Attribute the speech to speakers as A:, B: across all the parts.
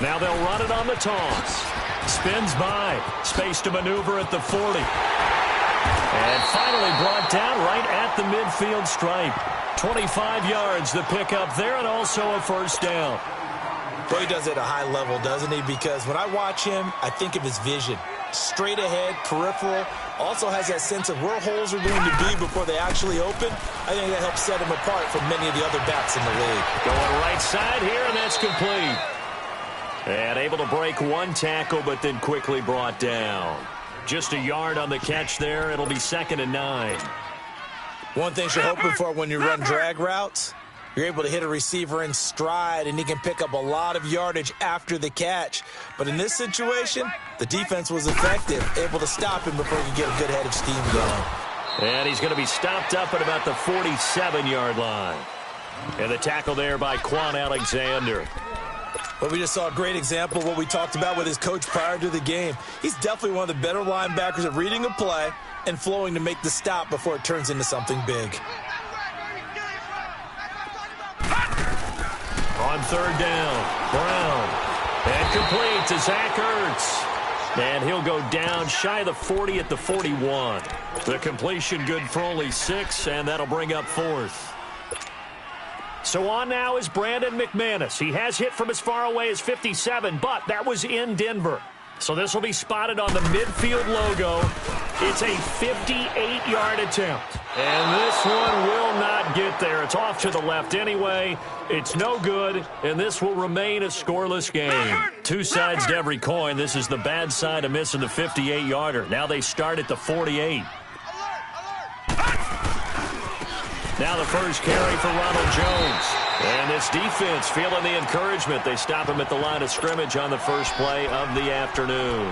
A: Now they'll run it on the toss. Spins by. Space to maneuver at the 40. And finally brought down right at the midfield stripe. 25 yards the pickup there, and also a first down.
B: Well, he does it at a high level, doesn't he? Because when I watch him, I think of his vision. Straight ahead, peripheral. Also has that sense of where holes are going to be before they actually open. I think that helps set him apart from many of the other backs in the league.
A: Going right side here, and that's complete. And able to break one tackle, but then quickly brought down. Just a yard on the catch there. It'll be 2nd and 9.
B: One thing you're hoping for when you run drag routes, you're able to hit a receiver in stride, and he can pick up a lot of yardage after the catch. But in this situation, the defense was effective, able to stop him before he could get a good head of steam going.
A: And he's going to be stopped up at about the 47-yard line. And the tackle there by Quan Alexander.
B: But we just saw a great example of what we talked about with his coach prior to the game. He's definitely one of the better linebackers at reading a play and flowing to make the stop before it turns into something big.
A: On 3rd down, Brown. And complete to Zach Ertz. And he'll go down shy of the 40 at the 41. The completion good for only 6, and that'll bring up 4th. So on now is Brandon McManus. He has hit from as far away as 57, but that was in Denver. So this will be spotted on the midfield logo. It's a 58-yard attempt. And this one will not get there. It's off to the left anyway. It's no good, and this will remain a scoreless game. Two sides to every coin. This is the bad side of missing the 58-yarder. Now they start at the 48. Now the first carry for Ronald Jones. And this defense feeling the encouragement. They stop him at the line of scrimmage on the first play of the afternoon.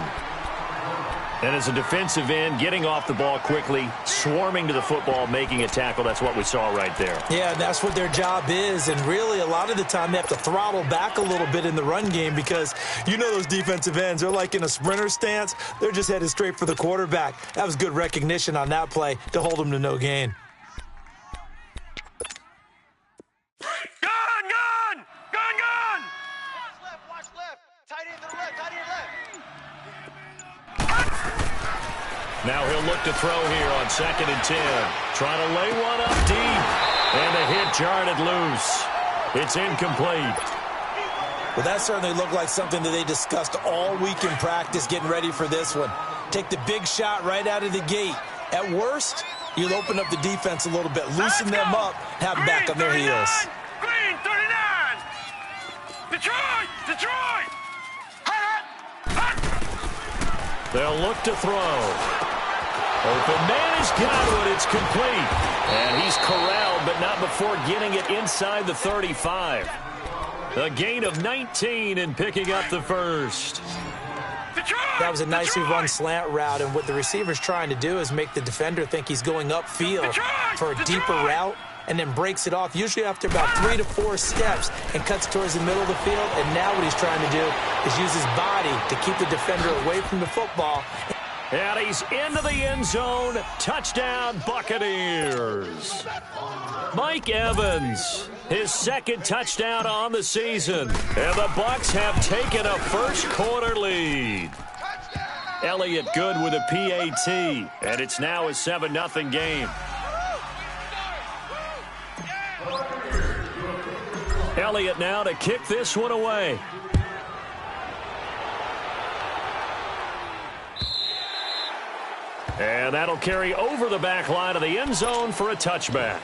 A: And as a defensive end, getting off the ball quickly, swarming to the football, making a tackle. That's what we saw right there.
B: Yeah, that's what their job is. And really, a lot of the time, they have to throttle back a little bit in the run game because you know those defensive ends, they're like in a sprinter stance. They're just headed straight for the quarterback. That was good recognition on that play to hold them to no gain.
A: Now he'll look to throw here on 2nd and 10. Trying to lay one up deep. And the hit jarred it loose. It's incomplete.
B: Well, that certainly looked like something that they discussed all week in practice getting ready for this one. Take the big shot right out of the gate. At worst, you'll open up the defense a little bit, loosen them up, have them back on their heels.
C: Green 39! Detroit! Detroit!
A: They'll look to throw. Open man has got it. It's complete. And he's corralled, but not before getting it inside the 35. A gain of 19 and picking up the first.
B: That was a nicely run slant route, and what the receiver's trying to do is make the defender think he's going upfield for a deeper route, and then breaks it off, usually after about 3 to 4 steps, and cuts towards the middle of the field. And now what he's trying to do is use his body to keep the defender away from the football.
A: And he's into the end zone. Touchdown, Buccaneers. Mike Evans, his 2nd touchdown on the season. And the Bucs have taken a first-quarter lead. Elliott good with a PAT. And it's now a 7-0 game. Elliott now to kick this one away. And that'll carry over the back line of the end zone for a touchback.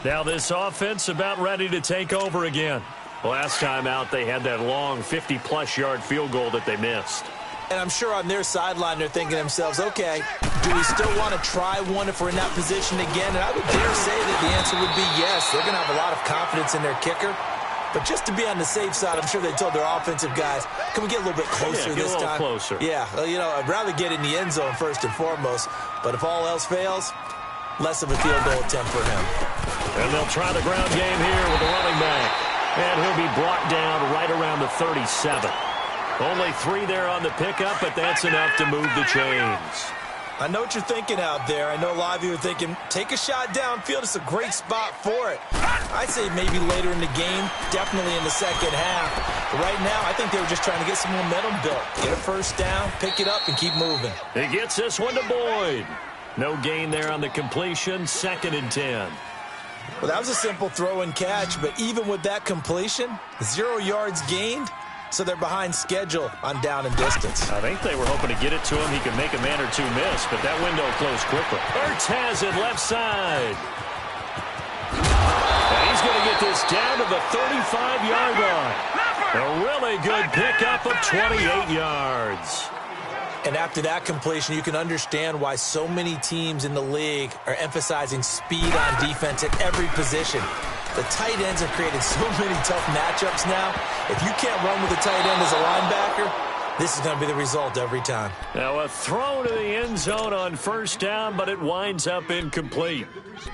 A: Now this offense about ready to take over again. Last time out, they had that long 50-plus yard field goal that they missed.
B: And I'm sure on their sideline they're thinking to themselves, okay, do we still want to try one if we're in that position again? And I would dare say that the answer would be yes. They're going to have a lot of confidence in their kicker. But just to be on the safe side, I'm sure they told their offensive guys, can we get a little bit closer this time?
A: Closer.
B: Yeah, well, you know, I'd rather get in the end zone first and foremost. But if all else fails, less of a field goal attempt for him.
A: And they'll try the ground game here with the running back. And he'll be brought down right around the 37. Only 3 there on the pickup, but that's enough to move the chains.
B: I know what you're thinking out there. I know a lot of you are thinking, take a shot downfield. It's a great spot for it. I'd say maybe later in the game, definitely in the second half. But right now, I think they were just trying to get some momentum built. Get a first down, pick it up, and keep moving.
A: He gets this one to Boyd. No gain there on the completion, 2nd and 10.
B: Well, that was a simple throw and catch, but even with that completion, 0 yards gained, so they're behind schedule on down and distance.
A: I think they were hoping to get it to him. He could make a man or two miss, but that window closed quickly. Ertz has it left side. And he's going to get this down to the 35-yard line. A really good pickup of 28 yards.
B: And after that completion, you can understand why so many teams in the league are emphasizing speed on defense at every position. The tight ends have created so many tough matchups now. If you can't run with a tight end as a linebacker, this is going to be the result every time.
A: Now a throw to the end zone on first down, but it winds up incomplete.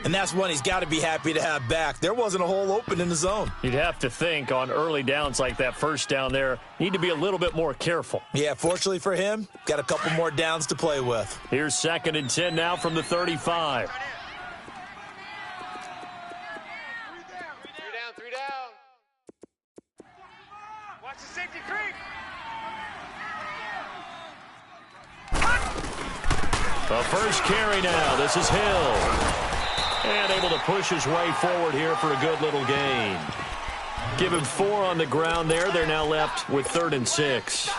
B: And that's one he's got to be happy to have back. There wasn't a hole open in the zone.
A: You'd have to think on early downs like that first down there, need to be a little bit more careful.
B: Yeah, fortunately for him, got a couple more downs to play with.
A: Here's 2nd and 10 now from the 35.
C: Three down. Watch the safety creep.
A: The first carry now. This is Hill. And able to push his way forward here for a good little gain. Give him 4 on the ground there. They're now left with 3rd and 6.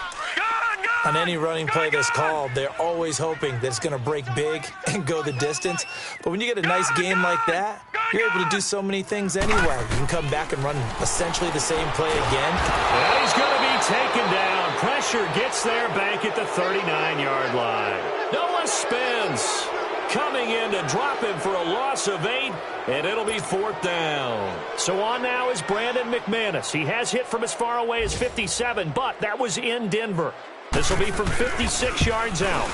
B: On any running play that's called, they're always hoping that it's going to break big and go the distance. But when you get a nice game like that, you're able to do so many things anyway. You can come back and run essentially the same play again.
A: And he's going to be taken down. Pressure gets there back at the 39-yard line. Noah spins. Coming in to drop him for a loss of 8, and it'll be 4th down. So on now is Brandon McManus. He has hit from as far away as 57, but that was in Denver. This will be from 56 yards out.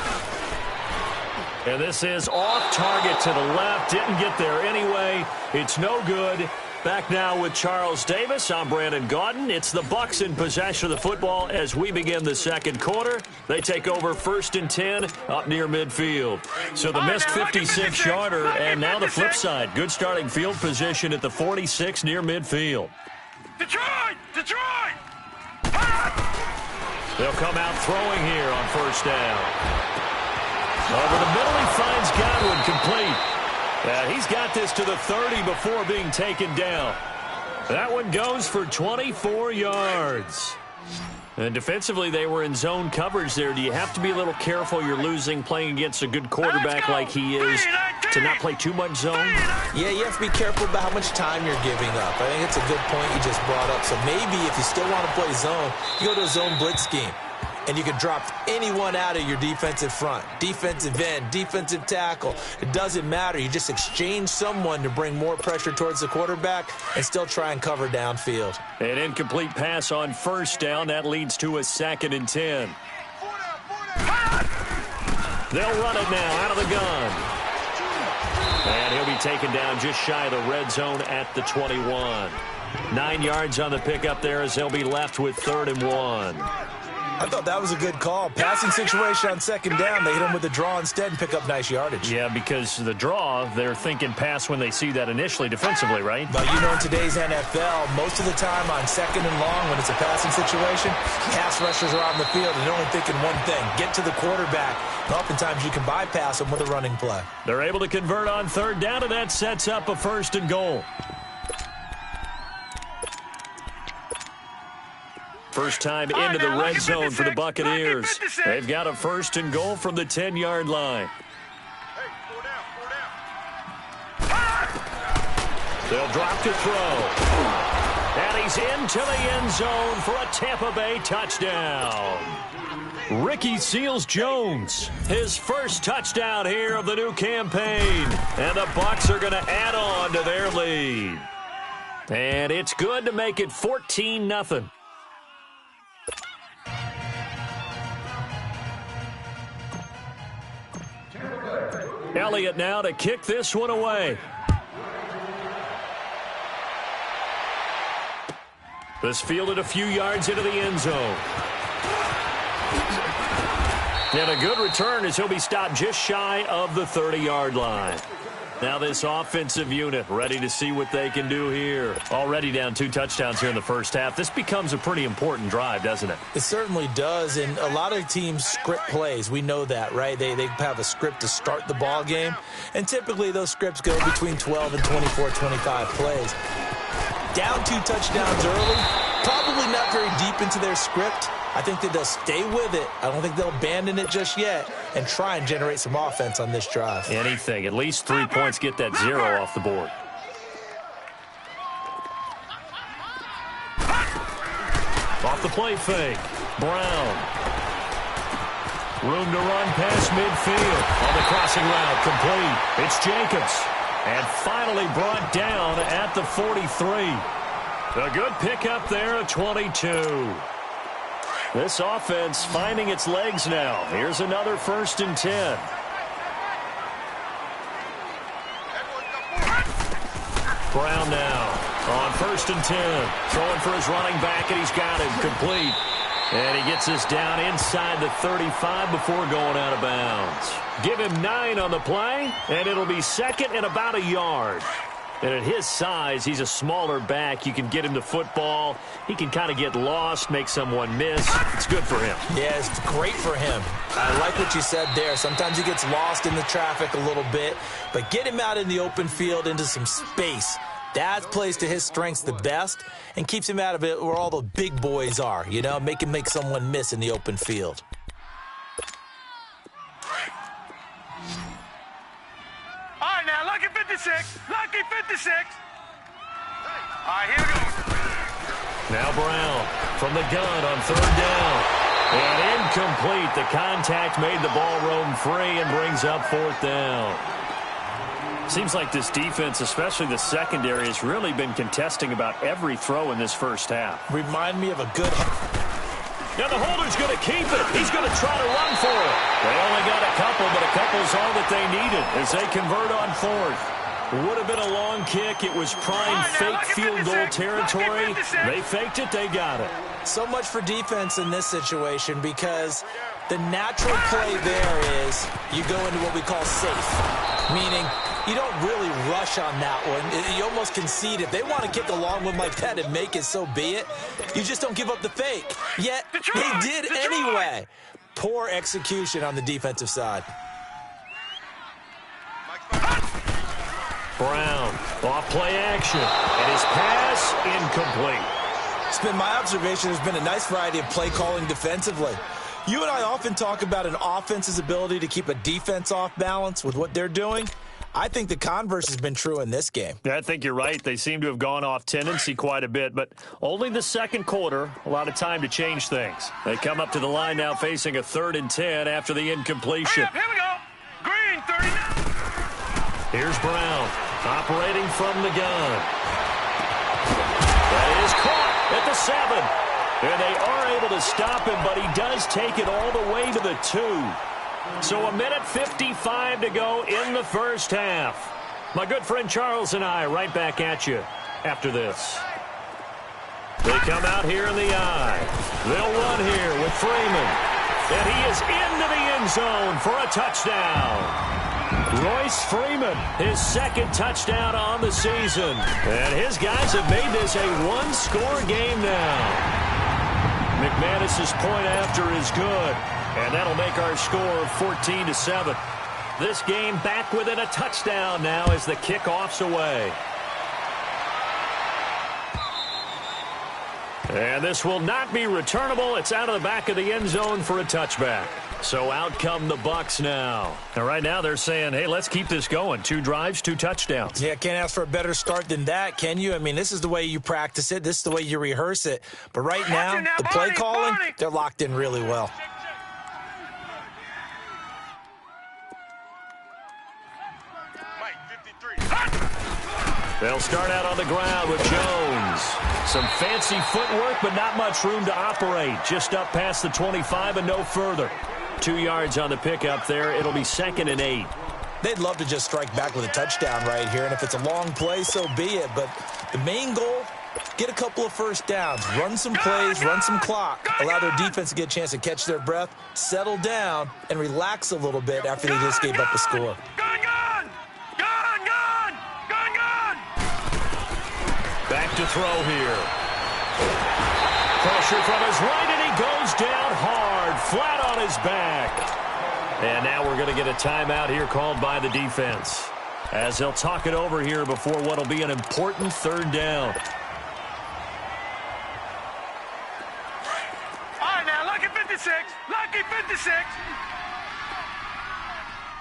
A: And this is off target to the left. Didn't get there anyway. It's no good. Back now with Charles Davis. I'm Brandon Gaudin. It's the Bucs in possession of the football as we begin the second quarter. They take over 1st and 10 up near midfield. So the missed 56-yarder, and now the flip side. Good starting field position at the 46 near midfield.
C: Detroit! Detroit!
A: They'll come out throwing here on first down. Over the middle, he finds Godwin complete. He's got this to the 30 before being taken down. That one goes for 24 yards. And defensively, they were in zone coverage there. Do you have to be a little careful? You're losing playing against a good quarterback like he is to not play too much zone?
B: Yeah, you have to be careful about how much time you're giving up. I think it's a good point you just brought up. So maybe if you still want to play zone, you go to a zone blitz scheme. And you can drop anyone out of your defensive front, defensive end, defensive tackle. It doesn't matter. You just exchange someone to bring more pressure towards the quarterback and still try and cover downfield.
A: An incomplete pass on first down. That leads to a 2nd and 10. They'll run it now out of the gun. And he'll be taken down just shy of the red zone at the 21. 9 yards on the pickup there as they'll be left with 3rd and 1.
B: I thought that was a good call. Passing situation on second down. They hit him with a draw instead and pick up nice yardage.
A: Yeah, because the draw, they're thinking pass when they see that initially defensively, right?
B: But you know, in today's NFL, most of the time on second and long, when it's a passing situation, pass rushers are on the field and they're only thinking one thing, get to the quarterback. And oftentimes you can bypass them with a running play. They're able to convert on 3rd down, and that sets up a 1st and goal. First time into the red zone for the Buccaneers. They've got a 1st and goal from the 10-yard line. They'll drop to throw. And he's into the end zone for a Tampa Bay touchdown. Ricky Seals-Jones, his first touchdown here of the new campaign. And the Bucs are going to add on to their lead. And it's good to make it 14-0. Elliott now to kick this one away. This fielded a few yards into the end zone.
A: And a good return as he'll be stopped just shy of the 30-yard line. Now this offensive unit ready to see what they can do here. Already down 2 touchdowns here in the first half. This becomes a pretty important drive, doesn't it?
B: It certainly does, and a lot of teams script plays. We know that, right? They have a script to start the ball game, and typically those scripts go between 12 and 24, 25 plays. Down 2 touchdowns early, probably not very deep into their script. I think that they'll stay with it. I don't think they'll abandon it just yet and try and generate some offense on this drive.
A: Anything. At least 3 points, get that 0 off the board. Off the play fake. Brown. Room to run past midfield. On the crossing route, complete. It's Jacobs. And finally brought down at the 43. A good pickup there at 22. This offense finding its legs now. Here's another 1st and 10. Brown now on 1st and 10. Throwing for his running back, and he's got him complete. And he gets us down inside the 35 before going out of bounds. Give him 9 on the play, and it'll be 2nd and about a yard. And at his size, he's a smaller back. You can get him the football. He can kind of get lost, make someone miss. It's good for him.
B: Yeah, it's great for him. I like what you said there. Sometimes he gets lost in the traffic a little bit, but get him out in the open field into some space. That plays to his strengths the best and keeps him out of it where all the big boys are, you know, make him make someone miss in the open field.
C: All right, now, lucky 56. Lucky 56. All right, here we go.
A: Now Brown from the gun on 3rd down. And incomplete. The contact made the ball roam free and brings up 4th down. Seems like this defense, especially the secondary, has really been contesting about every throw in this first half.
B: Remind me of a good...
A: Now the holder's going to keep it. He's going to try to run for it. They only got a couple, but a couple's all that they needed as they convert on 4th. Would have been a long kick. It was prime fake field goal territory. They faked it. They got it.
B: So much for defense in this situation because the natural play there is you go into what we call safe, meaning you don't really rush on that one. You almost concede. If they want to kick a long one like that and make it, so be it. You just don't give up the fake. Yet they did anyway. Poor execution on the defensive side.
A: Brown, off play action, and his pass incomplete.
B: It's been my observation there's been a nice variety of play calling defensively. You and I often talk about an offense's ability to keep a defense off balance with what they're doing. I think the converse has been true in this game.
A: Yeah, I think you're right. They seem to have gone off tendency quite a bit, but only the second quarter, a lot of time to change things. They come up to the line now facing a 3rd and 10 after the incompletion.
C: Here we go. Green 39.
A: Here's Brown operating from the gun. That is caught at the 7. And they are able to stop him, but he does take it all the way to the 2. So 1:55 to go in the first half. My good friend Charles and I right back at you after this. They come out here in the eye. They'll run here with Freeman. And he is into the end zone for a touchdown. Royce Freeman, his 2nd touchdown on the season. And his guys have made this a one-score game now. McManus's point after is good. And that'll make our score 14-7. This game back within a touchdown now as the kickoff's away. And this will not be returnable. It's out of the back of the end zone for a touchback. So out come the Bucs now. And right now they're saying, hey, let's keep this going. 2 drives, 2 touchdowns.
B: Yeah, can't ask for a better start than that, can you? I mean, this is the way you practice it. This is the way you rehearse it. But right now, the play calling, they're locked in really well.
A: They'll start out on the ground with Jones. Some fancy footwork, but not much room to operate. Just up past the 25 and no further. 2 yards on the pickup there. It'll be 2nd and 8.
B: They'd love to just strike back with a touchdown right here, and if it's a long play, so be it. But the main goal, Get a couple of first downs, run some plays, run some clock, allow their defense to get a chance to catch their breath, settle down, and relax a little bit after they just gave up a score.
A: Back to throw here. Pressure from his right, and he goes down hard, flat on his back. And now we're going to get a timeout here called by the defense, as they'll talk it over here before what will be an important third down.
C: All right, now, lucky 56. Lucky 56.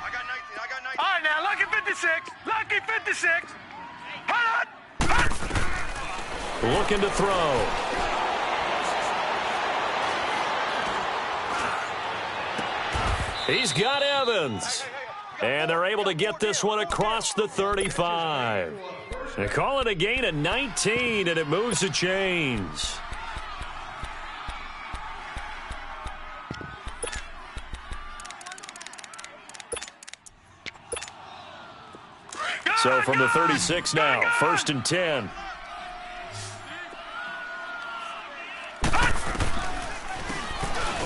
C: I got 19. All right, now, lucky 56. Lucky 56. Hold on.
A: Looking to throw. He's got Evans. And they're able to get this one across the 35. They call it a gain of 19, and it moves the chains. So from the 36 now, 1st and 10.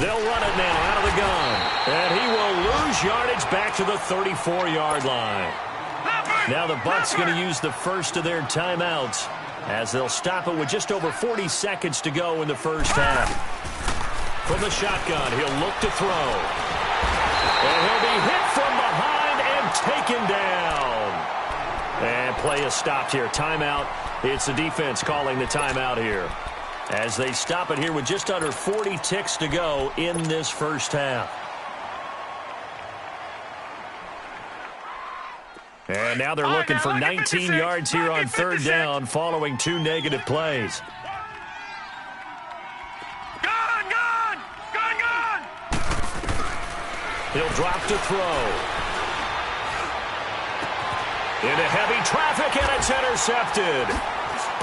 A: They'll run it now out of the gun. And he will lose yardage back to the 34-yard line. Now the Bucs going to use the first of their timeouts, as they'll stop it with just over 40 seconds to go in the first half. From the shotgun, he'll look to throw. And he'll be hit from behind and taken down. And play is stopped here. Timeout. It's the defense calling the timeout here, as they stop it here with just under 40 ticks to go in this first half. And now they're looking for 19 yards here on third down following 2 negative plays.
C: Gun!
A: He'll drop to throw. Into heavy traffic, and it's intercepted.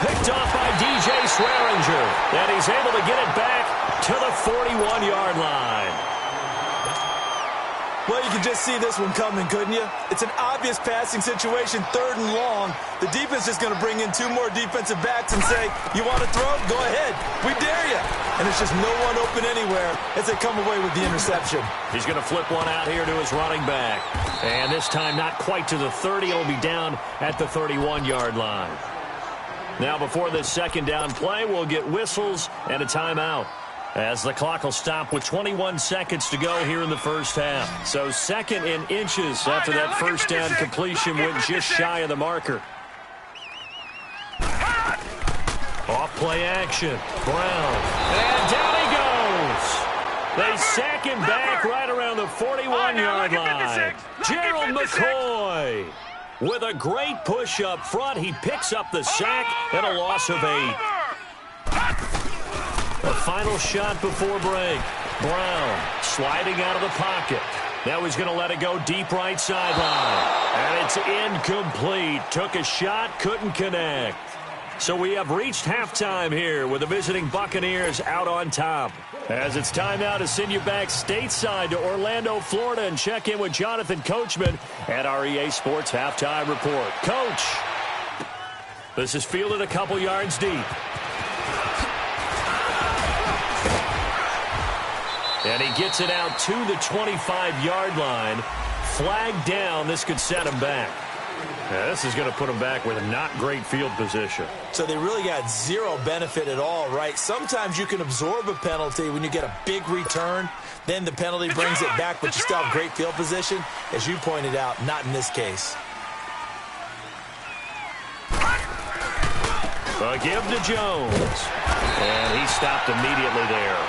A: Picked off by DJ Swearinger, and he's able to get it back to the 41-yard line.
B: Well, you can just see this one coming, couldn't you? It's an obvious passing situation, 3rd and long. The defense is going to bring in 2 more defensive backs and say, you want to throw? Go ahead. We dare you. And it's just no one open anywhere as they come away with the interception.
A: He's going to flip one out here to his running back. And this time not quite to the 30. It'll be down at the 31-yard line. Now before this second down play, we'll get whistles and a timeout, as the clock will stop with 21 seconds to go here in the first half. So 2nd and inches after that first down completion went just shy of the marker. Off play action. Brown. And down he goes. They sack him back right around the 41-yard line. Gerald McCoy with a great push up front. He picks up the sack and a loss of 8. A final shot before break. Brown sliding out of the pocket. Now he's going to let it go deep right sideline. And it's incomplete. Took a shot, couldn't connect. So we have reached halftime here with the visiting Buccaneers out on top. As it's time now to send you back stateside to Orlando, Florida, and check in with Jonathan Coachman at our EA Sports Halftime Report. Coach, this is fielded a couple yards deep. And he gets it out to the 25-yard line. Flag down. This could set him back. Yeah, this is going to put him back with a not great field position.
B: So they really got zero benefit at all, right? Sometimes you can absorb a penalty when you get a big return. Then the penalty brings it back, but you still have great field position. As you pointed out, not in this case.
A: A give to Jones. And he stopped immediately there.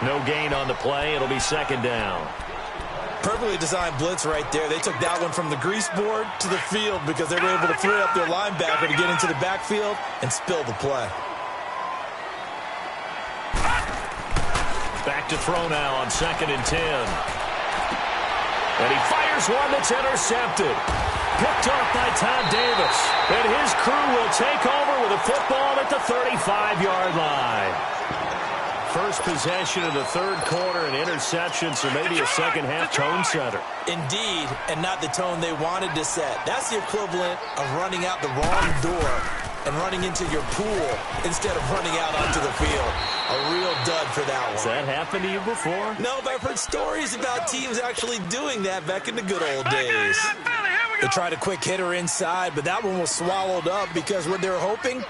A: No gain on the play. It'll be second down.
B: Perfectly designed blitz right there. They took that one from the grease board to the field because they were able to free up their linebacker to get into the backfield and spill the play.
A: Back to throw now on 2nd and 10. And he fires one that's intercepted. Picked off by Todd Davis. And his crew will take over with a football at the 35-yard line. First possession of the third quarter, an interception, so maybe a second-half tone setter.
B: Indeed, and not the tone they wanted to set. That's the equivalent of running out the wrong door and running into your pool instead of running out onto the field. A real dud for that one.
A: Has that happened to you before?
B: No, but I've heard stories about teams actually doing that back in the good old days. They tried a quick hitter inside, but that one was swallowed up because what they were hoping,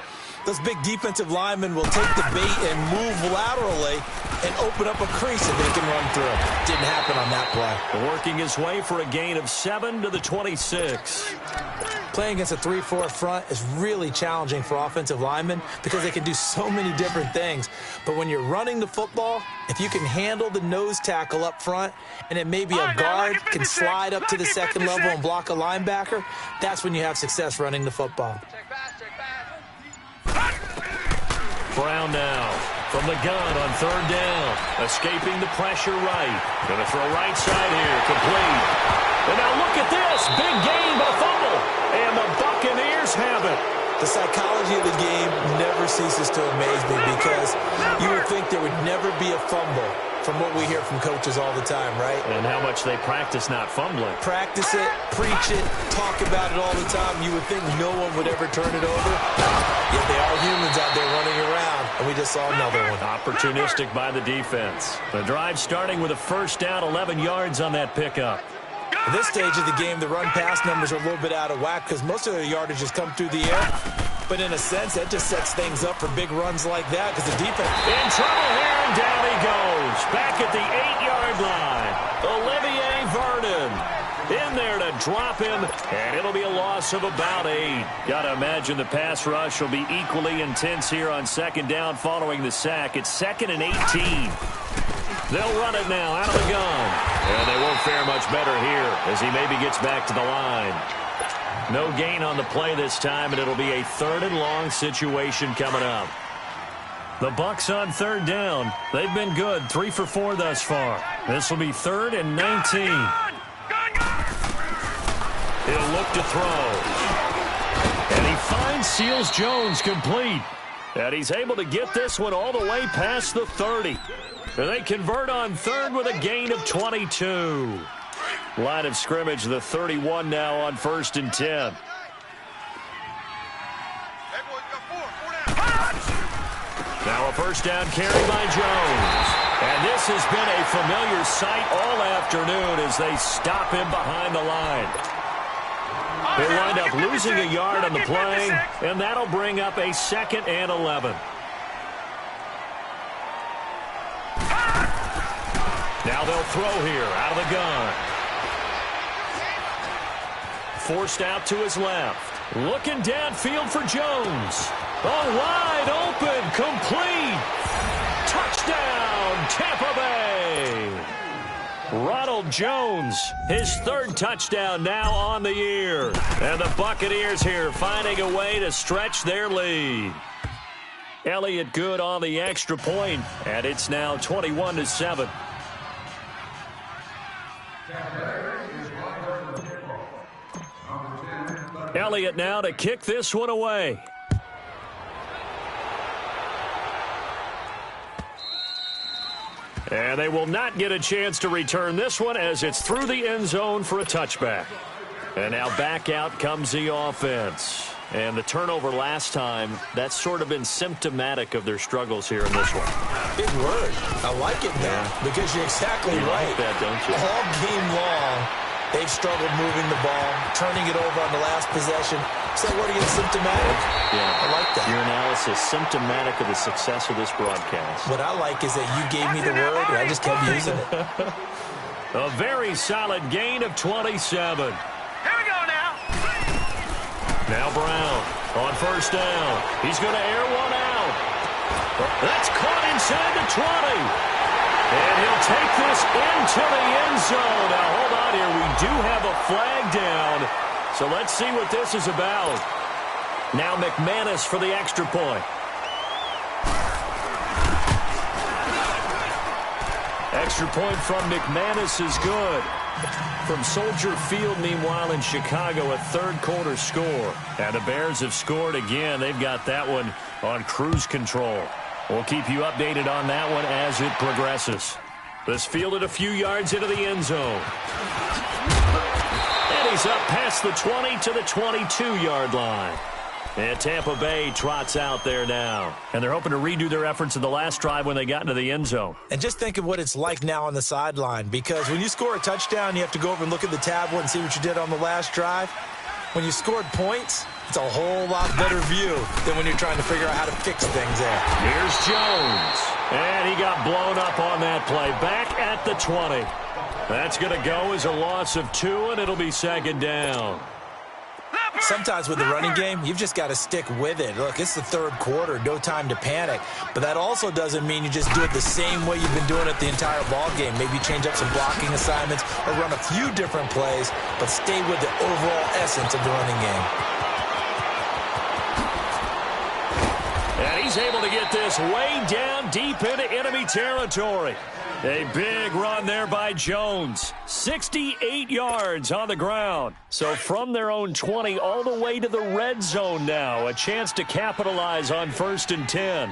B: those big defensive linemen will take the bait and move laterally and open up a crease that they can run through. Didn't happen on that play.
A: Working his way for a gain of 7 to the 26.
B: Playing against a 3-4 front is really challenging for offensive linemen because they can do so many different things. But when you're running the football, if you can handle the nose tackle up front and then maybe a guard can slide up to the second level and block a linebacker, that's when you have success running the football.
A: Brown now from the gun on third down. Escaping the pressure right. Going to throw right side here. Complete. And now look at this. Big gain but a fumble. And the Buccaneers have it.
B: The psychology of the game never ceases to amaze me because you would think there would never be a fumble from what we hear from coaches all the time, right?
A: And how much they practice not fumbling.
B: Practice it, preach it, talk about it all the time. You would think no one would ever turn it over. Yet they are humans out there running around, and we just saw another one.
A: Opportunistic by the defense. The drive starting with a first down, 11 yards on that pickup.
B: At this stage of the game, the run-pass numbers are a little bit out of whack because most of their yardage has come through the air. But in a sense, that just sets things up for big runs like that because the defense...
A: In trouble here, and down he goes. Back at the 8-yard line. Olivier Vernon in there to drop him, and it'll be a loss of about 8. Got to imagine the pass rush will be equally intense here on second down following the sack. It's 2nd and 18. They'll run it now out of the gun. And they won't fare much better here as he maybe gets back to the line. No gain on the play this time, and it'll be a 3rd and long situation coming up. The Bucs on third down. They've been good, 3 for 4 thus far. This will be 3rd and 19. He'll look to throw. And he finds Seals-Jones complete. And he's able to get this one all the way past the 30. And they convert on 3rd with a gain of 22. Line of scrimmage, the 31 now on 1st and 10. Now a first down carry by Jones. And this has been a familiar sight all afternoon as they stop him behind the line. They wind up losing a yard on the play, and that'll bring up a 2nd and 11. Now they'll throw here out of the gun. Forced out to his left. Looking downfield for Jones. A wide open, complete. Touchdown, Tampa Bay. Ronald Jones, his 3rd touchdown now on the year. And the Buccaneers here finding a way to stretch their lead. Elliott good on the extra point, and it's now 21-7. Elliott now to kick this one away. And they will not get a chance to return this one as it's through the end zone for a touchback. And now back out comes the offense. And the turnover last time, that's sort of been symptomatic of their struggles here in this one.
B: Big word. I like it now because you're exactly right.
A: Like that, don't you?
B: All game long, they've struggled moving the ball, turning it over on the last possession. Is that word again, symptomatic?
A: Yeah.
B: I like that.
A: Your analysis, symptomatic of the success of this broadcast.
B: What I like is that you gave me the word, and I just kept using it.
A: A very solid gain of 27.
C: Here we go now.
A: Now Brown on first down. He's going to air one out. That's caught inside the 20. And he'll take this into the end zone. Now, hold on here. We do have a flag down. So let's see what this is about. Now McManus for the extra point. Extra point from McManus is good. From Soldier Field, meanwhile, in Chicago, a third-quarter score. And the Bears have scored again. They've got that one on cruise control. We'll keep you updated on that one as it progresses. This fielded a few yards into the end zone. And he's up past the 20 to the 22-yard line. And Tampa Bay trots out there now. And they're hoping to redo their efforts in the last drive when they got into the end zone.
B: And just think of what it's like now on the sideline, because when you score a touchdown, you have to go over and look at the tablet and see what you did on the last drive. When you scored points, it's a whole lot better view than when you're trying to figure out how to fix things there.
A: Here's Jones. And he got blown up on that play. Back at the 20. That's going to go as a loss of 2, and it'll be second down.
B: Sometimes with the running game, you've just got to stick with it. Look, it's the third quarter, no time to panic. But that also doesn't mean you just do it the same way you've been doing it the entire ball game. Maybe change up some blocking assignments or run a few different plays, but stay with the overall essence of the running game.
A: And he's able to get this way down deep into enemy territory. A big run there by Jones. 68 yards on the ground. So from their own 20 all the way to the red zone now. A chance to capitalize on 1st and 10.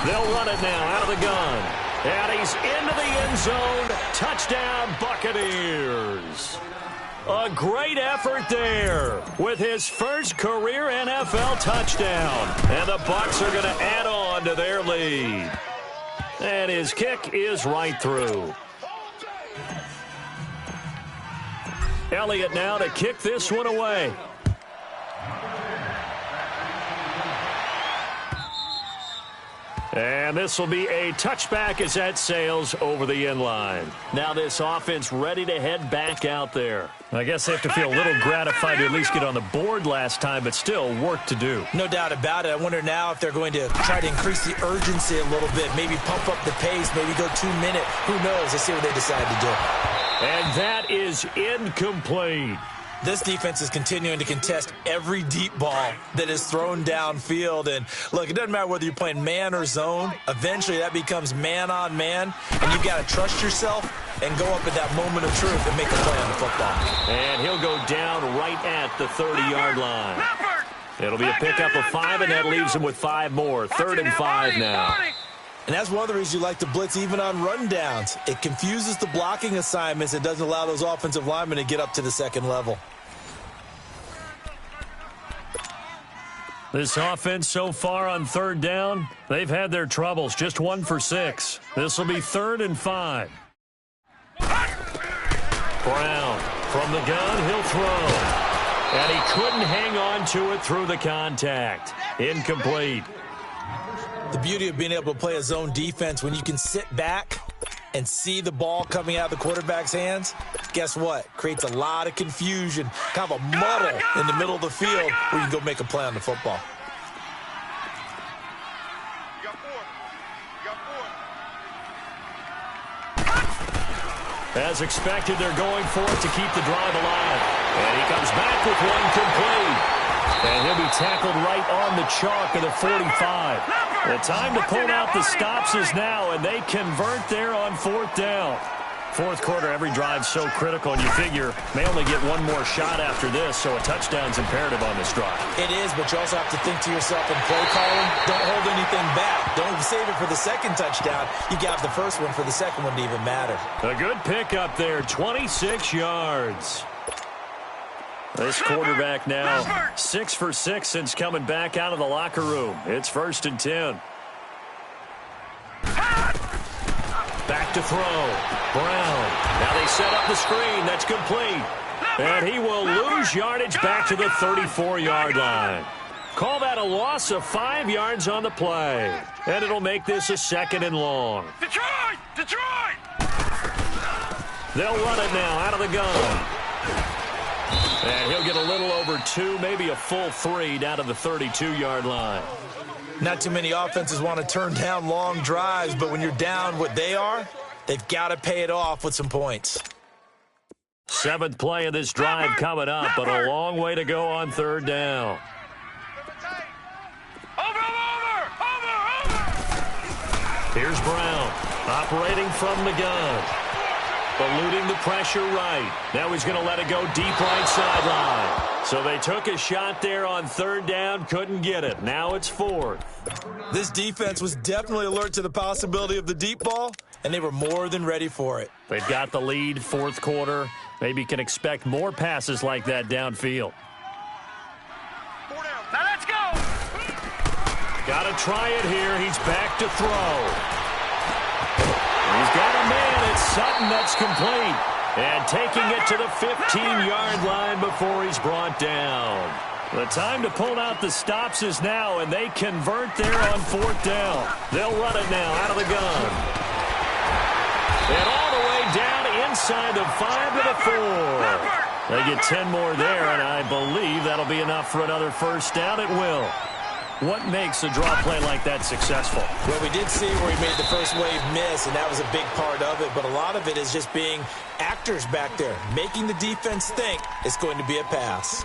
A: They'll run it now out of the gun. And he's into the end zone. Touchdown, Buccaneers. A great effort there with his first career NFL touchdown. And the Bucs are going to add on to their lead. And his kick is right through. Elliott now to kick this one away. And this will be a touchback as that sails over the end line. Now this offense ready to head back out there. I guess they have to feel a little gratified to at least get on the board last time, but still work to do.
B: No doubt about it. I wonder now if they're going to try to increase the urgency a little bit, maybe pump up the pace, maybe go 2 minute. Who knows? Let's see what they decide to do.
A: And that is incomplete.
B: This defense is continuing to contest every deep ball that is thrown downfield. And, look, it doesn't matter whether you're playing man or zone. Eventually, that becomes man-on-man, and you've got to trust yourself and go up at that moment of truth and make a play on the football.
A: And he'll go down right at the 30-yard line. It'll be a pickup of 5, and that leaves him with 5 more. 3rd and 5 now.
B: And that's one of the reasons you like to blitz even on rundowns. It confuses the blocking assignments. It doesn't allow those offensive linemen to get up to the second level.
A: This offense so far on 3rd down, they've had their troubles. Just 1 for 6. This will be 3rd and 5. Brown from the gun, he'll throw. And he couldn't hang on to it through the contact. Incomplete.
B: The beauty of being able to play a zone defense when you can sit back and see the ball coming out of the quarterback's hands, guess what? Creates a lot of confusion, kind of a muddle in the middle of the field where you can go make a play on the football.
A: As expected, they're going for it to keep the drive alive. And he comes back with one complete. And he'll be tackled right on the chalk of the 45. The time to pull out the stops is now, and they convert there on 4th down. 4th quarter, every drive so critical, and you figure may only get one more shot after this, so a touchdown's imperative on this drive.
B: It is, but you also have to think to yourself in play calling, don't hold anything back. Don't save it for the second touchdown. You got the first one for the second one to even matter.
A: A good pickup there, 26 yards. This quarterback now 6 for 6 since coming back out of the locker room. It's 1st and 10. Back to throw. Brown. Now they set up the screen. That's complete. And he will lose yardage back to the 34-yard line. Call that a loss of 5 yards on the play. And it'll make this a 2nd and long.
C: Detroit! Detroit!
A: They'll run it now out of the gun. And he'll get a little over 2, maybe a full 3 down to the 32-yard line.
B: Not too many offenses want to turn down long drives, but when you're down what they are, they've got to pay it off with some points.
A: 7th play of this drive coming up, but a long way to go on 3rd down. Here's Brown, operating from the gun. Eluding the pressure right. Now he's going to let it go deep right sideline. So they took a shot there on 3rd down, couldn't get it. Now it's 4th.
B: This defense was definitely alert to the possibility of the deep ball, and they were more than ready for it.
A: They've got the lead, 4th quarter. Maybe can expect more passes like that downfield.
C: Now let's go.
A: Got to try it here. He's back to throw. He's got a man. It's Sutton that's complete. And taking it to the 15-yard line before he's brought down. The time to pull out the stops is now, and they convert there on 4th down. They'll run it now out of the gun. And all the way down inside the 5 to the 4. They get 10 more there, and I believe that'll be enough for another first down. It will. What makes a draw play like that successful?
B: Well, we did see where he made the first wave miss, and that was a big part of it. But a lot of it is just being actors back there, making the defense think it's going to be a pass.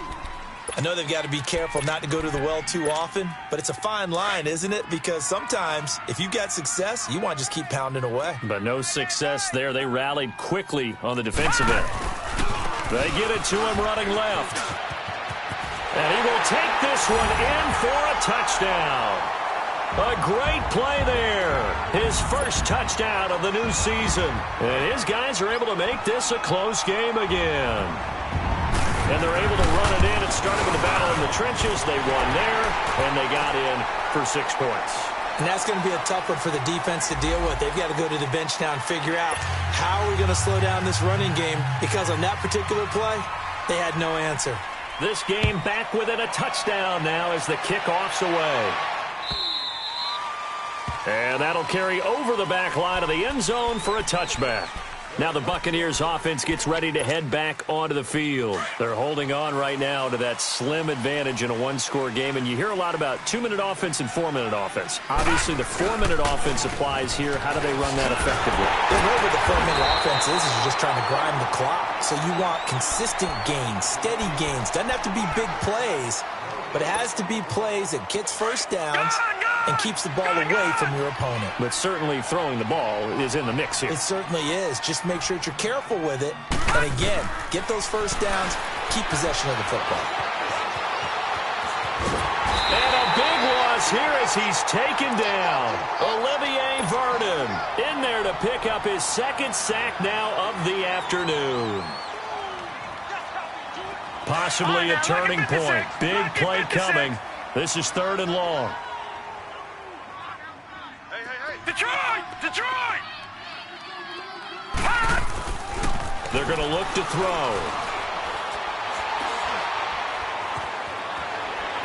B: I know they've got to be careful not to go to the well too often, but it's a fine line, isn't it? Because sometimes if you've got success, you want to just keep pounding away.
A: But no success there. They rallied quickly on the defensive end. They get it to him running left. And he will take this one in for a touchdown. A great play there. His first touchdown of the new season. And his guys are able to make this a close game again. And they're able to run it in. It started with a battle in the trenches. They won there, and they got in for 6 points.
B: And that's going to be a tough one for the defense to deal with. They've got to go to the bench now and figure out how are we going to slow down this running game, because on that particular play, they had no answer.
A: This game back within a touchdown now as the kickoff's away. And that'll carry over the back line of the end zone for a touchback. Now the Buccaneers offense gets ready to head back onto the field. They're holding on right now to that slim advantage in a one-score game, and you hear a lot about 2-minute offense and 4-minute offense. Obviously, the 4-minute offense applies here. How do they run that effectively?
B: The way with the 4-minute offense is you're just trying to grind the clock. So you want consistent gains, steady gains. Doesn't have to be big plays, but it has to be plays that gets first downs and keeps the ball away from your opponent.
A: But certainly throwing the ball is in the mix here.
B: It certainly is. Just make sure that you're careful with it. And again, get those first downs, keep possession of the football.
A: And a big loss here as he's taken down. Olivier Vernon in there to pick up his 2nd sack now of the afternoon. Possibly a turning point. Big play coming. This is 3rd and long.
C: Detroit! Detroit!
A: They're going to look to throw.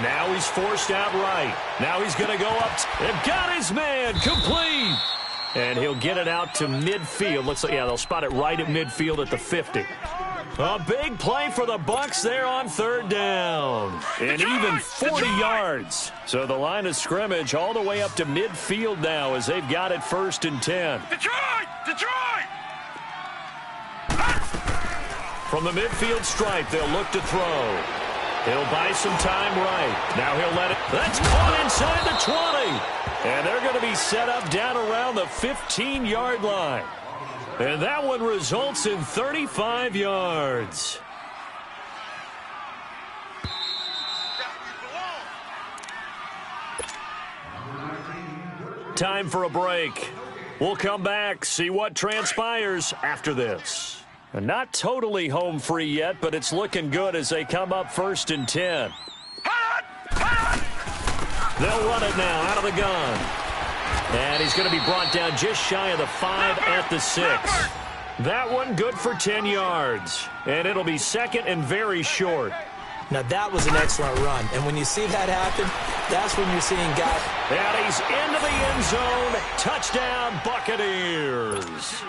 A: Now he's forced out right. Now he's going to go up. They've got his man complete. And he'll get it out to midfield. Looks like, yeah, they'll spot it right at midfield at the 50. A big play for the Bucs there on 3rd down. And even 40 yards. So the line of scrimmage all the way up to midfield now as they've got it 1st and 10.
C: Detroit! Detroit!
A: From the midfield stripe, they'll look to throw. He'll buy some time right. Now he'll let it. That's caught inside the 20. And they're going to be set up down around the 15-yard line. And that one results in 35 yards. Time for a break. We'll come back, see what transpires after this. And not totally home free yet, but it's looking good as they come up 1st and 10. They'll run it now out of the gun. And he's going to be brought down just shy of the 5 at the 6. That one good for 10 yards. And it'll be 2nd and very short.
B: Now, that was an excellent run. And when you see that happen, that's when you're seeing guys.
A: And he's into the end zone. Touchdown, Buccaneers.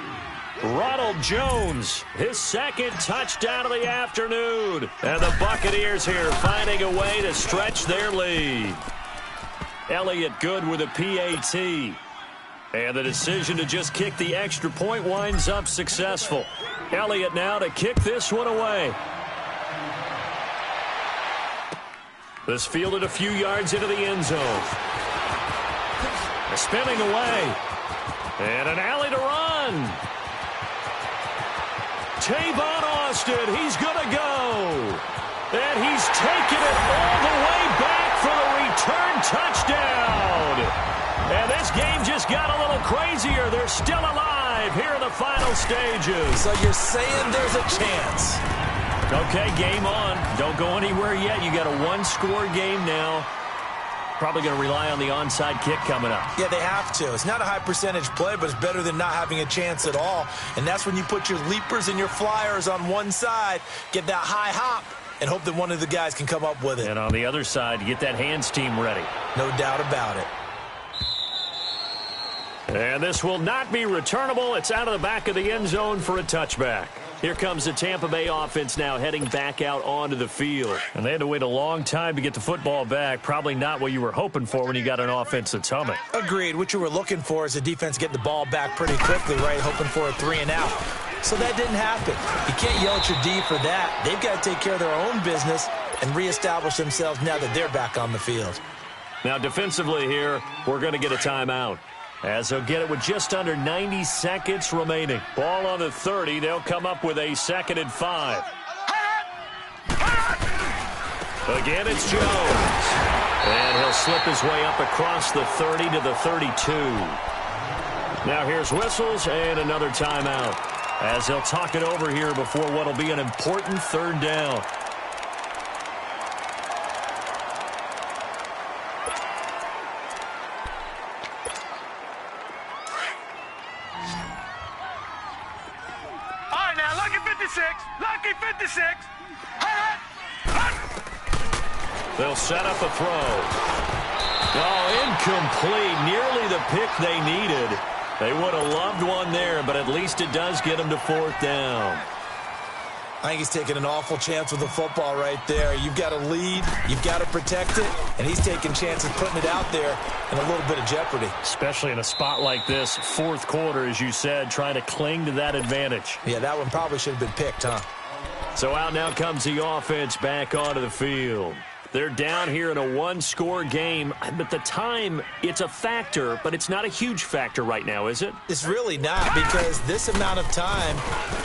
A: Ronald Jones, his 2nd touchdown of the afternoon. And the Buccaneers here finding a way to stretch their lead. Elliott good with a PAT. And the decision to just kick the extra point winds up successful. Elliott now to kick this one away. This fielded a few yards into the end zone. Spinning away. And an alley to run. Tavon Austin, he's going to go. And he's taken it all the way back for the return touchdown. And this game just got a little crazier. They're still alive drive here in the final stages.
B: So you're saying there's a chance.
A: Okay, game on. Don't go anywhere yet. You got a one-score game now. Probably going to rely on the onside kick coming up.
B: Yeah, they have to. It's not a high percentage play, but it's better than not having a chance at all. And that's when you put your leapers and your flyers on one side, get that high hop, and hope that one of the guys can come up with it.
A: And on the other side, you get that hands team ready.
B: No doubt about it.
A: And this will not be returnable. It's out of the back of the end zone for a touchback. Here comes the Tampa Bay offense now heading back out onto the field. And they had to wait a long time to get the football back. Probably not what you were hoping for when you got an offense that's humming.
B: Agreed. What you were looking for is the defense getting the ball back pretty quickly, right? Hoping for a 3 and out. So that didn't happen. You can't yell at your D for that. They've got to take care of their own business and reestablish themselves now that they're back on the field.
A: Now defensively here, we're going to get a timeout, as they'll get it with just under 90 seconds remaining. Ball on the 30. They'll come up with a 2nd and 5. Again, it's Jones. And he'll slip his way up across the 30 to the 32. Now here's whistles and another timeout, as they'll talk it over here before what will be an important 3rd down.
C: Lucky 56.
A: They'll set up a throw. Oh, incomplete. Nearly the pick they needed. They would have loved one there, but at least it does get them to 4th down.
B: I think he's taking an awful chance with the football right there. You've got to lead, you've got to protect it, and he's taking chances putting it out there in a little bit of jeopardy.
A: Especially in a spot like this, 4th quarter, as you said, trying to cling to that advantage.
B: Yeah, that one probably should have been picked, huh?
A: So out now comes the offense back onto the field. They're down here in a one-score game, but the time, it's a factor, but it's not a huge factor right now, is it?
B: It's really not, because this amount of time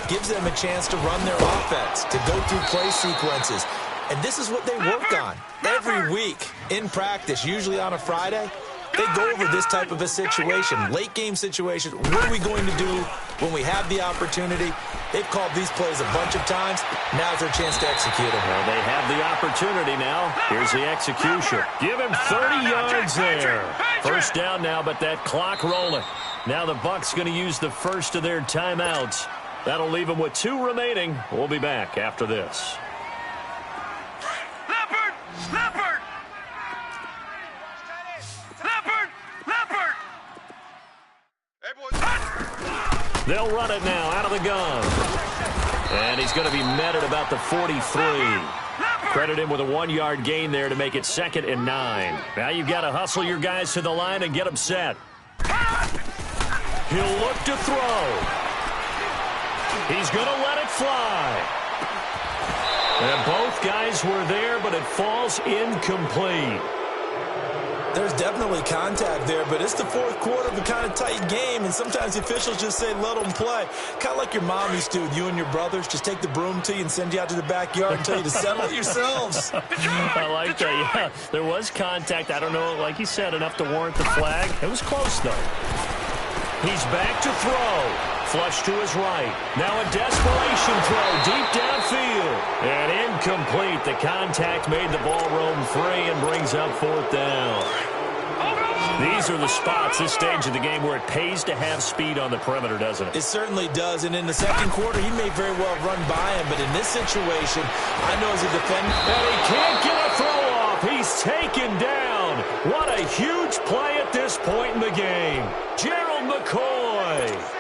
B: gives them a chance to run their offense, to go through play sequences. And this is what they work on every week in practice, usually on a Friday. They go over this type of a situation, late-game situation. What are we going to do when we have the opportunity? They've called these plays a bunch of times. Now's their chance to execute them.
A: Well, they have the opportunity now. Here's the execution. Give him 30 yards there. 1st down now, but that clock rolling. Now the Bucs going to use the first of their timeouts. That'll leave them with 2 remaining. We'll be back after this. They'll run it now out of the gun. And he's going to be met at about the 43. Credit him with a 1-yard gain there to make it 2nd and 9. Now you've got to hustle your guys to the line and get them set. He'll look to throw. He's going to let it fly. And both guys were there, but it falls incomplete.
B: There's definitely contact there, but it's the 4th quarter of a kind of tight game, and sometimes the officials just say, let them play. Kind of like your mom used to with you and your brothers. Just take the broom to you and send you out to the backyard and tell you to settle it yourselves.
A: I like that, yeah. There was contact. I don't know, like you said, enough to warrant the flag. It was close, though. He's back to throw. Flush to his right. Now a desperation throw deep downfield. And incomplete. The contact made the ball roam free and brings up 4th down. These are the spots, this stage of the game, where it pays to have speed on the perimeter, doesn't it?
B: It certainly does. And in the 2nd quarter, he may very well run by him. But in this situation, I know as a defender.
A: And he can't get a throw off. He's taken down. What a huge play at this point in the game. Gerald McCoy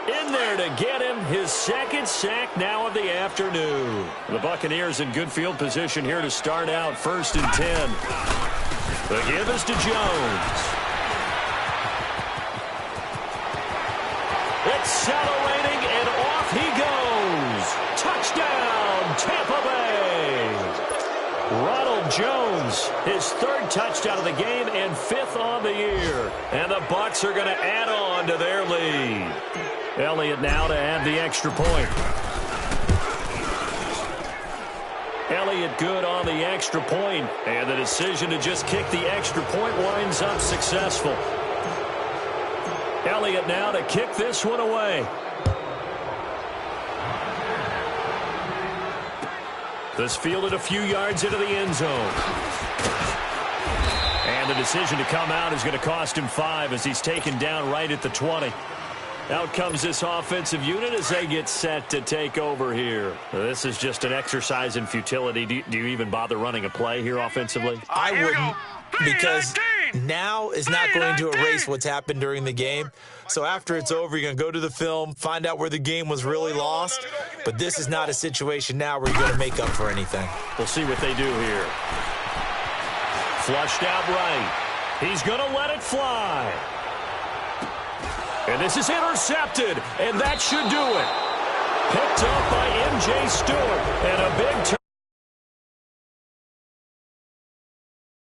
A: in there to get him his 2nd sack now of the afternoon. The Buccaneers in good field position here to start out 1st and 10. The give is to Jones. Accelerating, and off he goes. Touchdown, Tampa Bay. Ronald Jones, his 3rd touchdown of the game and 5th on the year. And the Bucs are going to add on to their lead. Elliott now to add the extra point. Elliott good on the extra point, and the decision to just kick the extra point winds up successful. Elliott now to kick this one away. This fielded a few yards into the end zone. And the decision to come out is going to cost him 5 as he's taken down right at the 20. Out comes this offensive unit as they get set to take over here. This is just an exercise in futility. Do you even bother running a play here offensively?
B: I wouldn't, because now is not going to erase what's happened during the game. So after it's over, you're going to go to the film, find out where the game was really lost. But this is not a situation now where you're going to make up for anything.
A: We'll see what they do here. Flushed out right. He's going to let it fly. And this is intercepted, and that should do it. Picked up by M.J. Stewart, and a big turn.